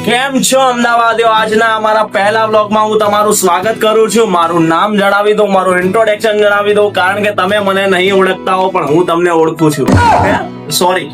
કેમ છો અમદાવાદીઓ? આજના અમારા પહેલા બ્લોગમાં હું તમારું સ્વાગત કરું છું. મારું નામ જણાવી દઉં, મારું ઇન્ટ્રોડક્શન જણાવી દઉં, કારણ કે તમે મને નહીં ઓળખતા હો પણ હું તમને ઓળખું છું. સોરી,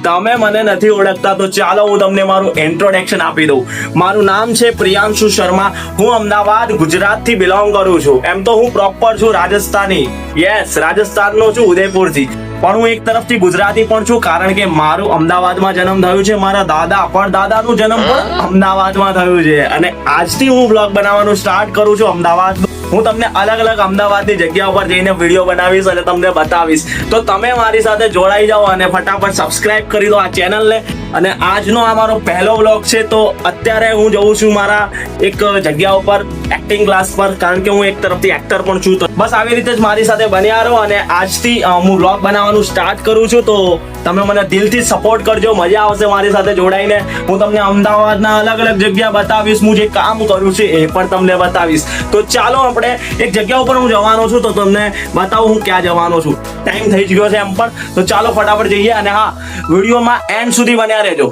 તમે મને નથી ઓળખતા તો ચાલો હું તમને મારું ઇન્ટ્રોડક્શન આપી દઉં. મારું નામ છે પ્રિયાંશુ શર્મા. હું અમદાવાદ ગુજરાતથી બિલોંગ કરું છું. એમ તો હું પ્રોપર છું રાજસ્થાની. યસ, રાજસ્થાનનો છું, ઉદયપુરથી. પણ હું એક તરફથી ગુજરાતી પણ છું, કારણ કે મારું અમદાવાદમાં જન્મ થયું છે. મારા દાદા પણ દાદાનું જન્મ પણ અમદાવાદમાં થયું છે. અને આજથી હું બ્લોગ બનાવવાનું સ્ટાર્ટ કરું છું અમદાવાદ. હું તમને અલગ અલગ અમદાવાદની જગ્યા પર જઈને વિડીયો બનાવીશ અને તમને બતાવીશ. તો તમે મારી સાથે જોડાઈ જાઓ અને ફટાફટ સબસ્ક્રાઇબ કરી દો આ ચેનલને. અને આજનો આ મારો પહેલો બ્લોગ છે. તો અત્યારે હું જઉં છું મારા એક જગ્યા ઉપર, એક્ટિંગ ક્લાસ પર, કારણ કે હું એક તરફથી એક્ટર પણ છું. તો બસ આવી રીતે જ મારી સાથે બન્યા રહો. અને આજથી હું બ્લોગ બનાવવાનું સ્ટાર્ટ કરું છું. તો તમે મને દિલથી સપોર્ટ કરજો, મજા આવશે મારી સાથે જોડાઈને. હું તમને અમદાવાદના અલગ અલગ જગ્યા બતાવીશ, હું જે કામ કરું છું એ પણ તમને બતાવીશ. તો ચાલો આપણે એક જગ્યા ઉપર હું જવાનો છું, તો તમને બતાવું હું ક્યાં જવાનો છું. ટાઈમ થઈ ગયો છે એમ પણ, તો ચાલો ફટાફટ જઈએ. અને હા, વિડીયોમાં એન્ડ સુધી બન્યા રહેજો.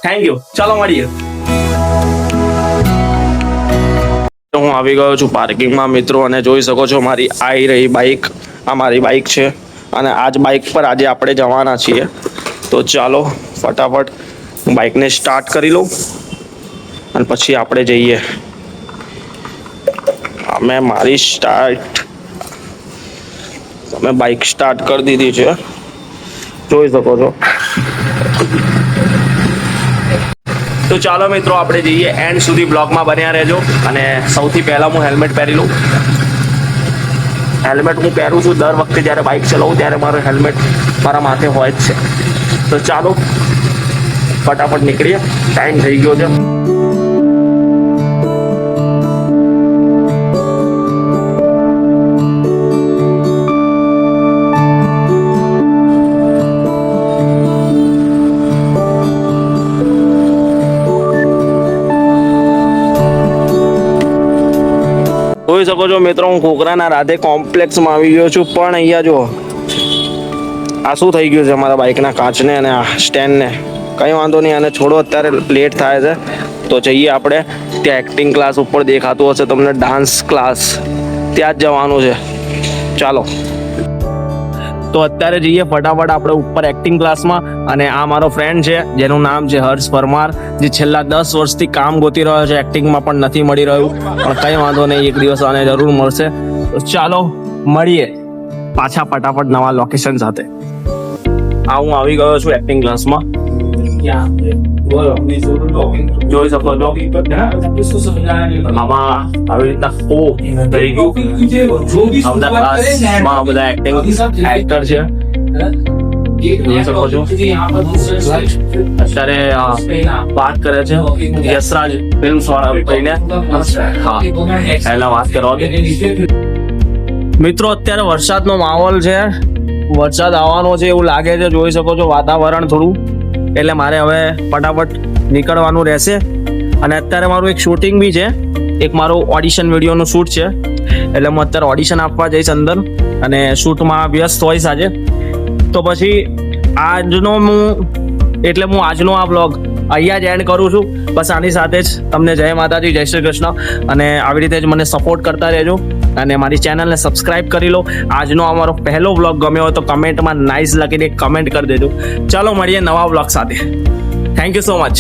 Thank you. ચાલો મળીએ. હું આવી ગયો છું પાર્કિંગમાં મિત્રો, અને જોઈ શકો છો મારી આવી રહી બાઇક. આ મારી બાઇક છે અને આ જ બાઇક પર આજે આપણે જવાના છીએ. તો ચાલો ફટાફટ હું બાઇકને સ્ટાર્ટ કરી લઉં અને પછી આપણે જઈએ. મેં મારી તમે બાઇક સ્ટાર્ટ કરી દીધી છે, જોઈ શકો છો. તો ચાલો મિત્રો આપણે જઈએ. એન્ડ સુધી બ્લોગમાં બન્યા રહેજો. અને સૌથી પહેલાં હું હેલ્મેટ પહેરી લઉં. હેલ્મેટ હું પહેરું છું દર વખતે જ્યારે બાઇક ચલાવું ત્યારે મારું હેલ્મેટ મારા માથે હોય જ છે. તો ચાલો ફટાફટ નીકળીએ, ટાઈમ થઈ ગયો છે. જોઈ શકો છો મિત્રો, હું ખોખરાના રાધે કોમ્પ્લેક્સમાં આવી ગયો છું. પણ અહીંયા જો આ શું થઈ ગયું છે અમારા બાઇકના કાચને અને આ સ્ટેન્ડને. કંઈ વાંધો નહીં, અને છોડો, અત્યારે લેટ થાય છે. તો જઈએ આપણે ત્યાં એક્ટિંગ ક્લાસ ઉપર દેખાતું હશે તમને, ડાન્સ ક્લાસ, ત્યાં જ જવાનું છે. ચાલો તો અત્યારે જઈએ ફટાફટ આપણે ઉપર એક્ટિંગ ક્લાસમાં. અને આ મારો ફ્રેન્ડ છે જેનું નામ છે હર્ષ પરમાર, જે છેલ્લા 10 વર્ષથી કામ ગોતી રહ્યો છે એક્ટિંગમાં, પણ નથી મળી રહ્યું. પણ કંઈ વાંધો નહીં, એક દિવસ આને જરૂર મળશે. તો ચાલો મળીએ પાછા ફટાફટ નવા લોકેશન સાથે. હું આવી ગયો છું એક્ટિંગ ક્લાસમાં. જોઈ શકો છો આમાં આવી રીતના થઈ ગયું. અમદાવાદમાં બધા એક્ટર છે, જોઈ શકો છો. અત્યારે વાત કરે છે યશરાજ ફિલ્મ્સ વાળા ભાઈને. પહેલા વાત કરવા દે મિત્રો. અત્યારે વરસાદનો માહોલ છે, વરસાદ આવવાનો છે એવું લાગે છે. જોઈ શકો છો વાતાવરણ થોડું, એટલે મારે હવે ફટાફટ નીકળવાનું રહેશે. અને અત્યારે મારું એક શૂટિંગ બી છે, એક મારું ઓડિશન વિડીયોનું શૂટ છે. એટલે હું અત્યારે ઓડિશન આપવા જઈશ અંદર અને શૂટમાં વ્યસ્ત હોઈશ આજે. તો પછી આજનો હું આજનો આ બ્લોગ અહીંયા જ એન્ડ કરું છું. બસ આની સાથે જ તમને જય માતાજી, જય શ્રી કૃષ્ણ. અને આવી રીતે જ મને સપોર્ટ કરતા રહેજો અને મારી ચેનલને સબસ્ક્રાઇબ કરી લો. આજનો અમારો પહેલો બ્લોગ ગમ્યો હોય તો કમેન્ટમાં નાઇસ લખીને કમેન્ટ કરી દેજો. ચાલો મળીએ નવા બ્લોગ સાથે. Thank you so much.